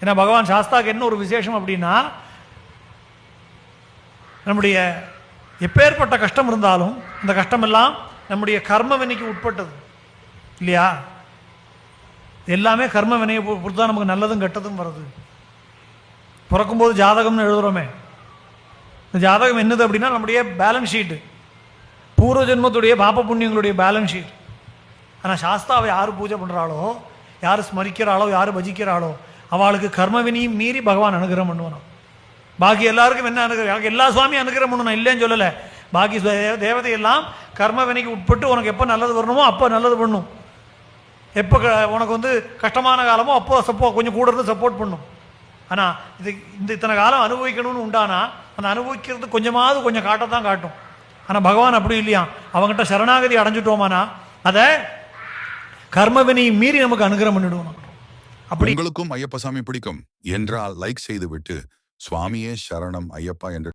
ஏன்னா பகவான் சாஸ்தாக்கு என்ன ஒரு விசேஷம் அப்படின்னா, நம்முடைய எப்பேற்பட்ட கஷ்டம் இருந்தாலும் இந்த கஷ்டமெல்லாம் நம்முடைய கர்ம வினைக்கு உட்பட்டது இல்லையா? எல்லாமே கர்ம வினையை பொறுத்து தான் நமக்கு நல்லதும் கெட்டதும் வருது. பிறக்கும்போது ஜாதகம்னு எழுதுகிறோமே, இந்த ஜாதகம் என்னது அப்படின்னா நம்முடைய பேலன்ஸ் ஷீட்டு, பூர்வ ஜென்மத்துடைய பாப்ப புண்ணியங்களுடைய பேலன்ஸ் ஷீட். ஆனால் சாஸ்தாவை யார் பூஜை பண்ணுறாளோ, யார் ஸ்மரிக்கிறாளோ, யார் பஜிக்கிறாளோ அவளுக்கு கர்மவினையும் மீறி பகவான் அனுகிரகம் பண்ணுவான். பாக்கி எல்லாருக்கும் என்ன அனுகிரகம், எல்லா சுவாமியும் அனுகிரகம் பண்ணணும், இல்லைன்னு சொல்லலை. பாக்கி தேவதையெல்லாம் கர்மவினைக்கு உட்பட்டு உனக்கு எப்போ நல்லது வரணுமோ அப்போ நல்லது பண்ணும், எப்போ உனக்கு வந்து கஷ்டமான காலமோ அப்போ கொஞ்சம் கூட இருந்து சப்போர்ட் பண்ணும். ஆனால் இத்தனை காலம் அனுபவிக்கணும்னு உண்டானா அந்த அனுபவிக்கிறது கொஞ்சம் காட்டத்தான் காட்டும். ஆனால் பகவான் அப்படி இல்லையா, அவங்ககிட்ட சரணாகதி அடைஞ்சிட்டோமானா அதை கர்மவினை மீறி நமக்கு அனுகிரகம் பண்ணிடுவோம். அப்படி உங்களுக்கும் ஐயப்ப சாமி பிடிக்கும் என்றால் லைக் செய்துவிட்டு சுவாமியே சரணம் ஐயப்பா என்று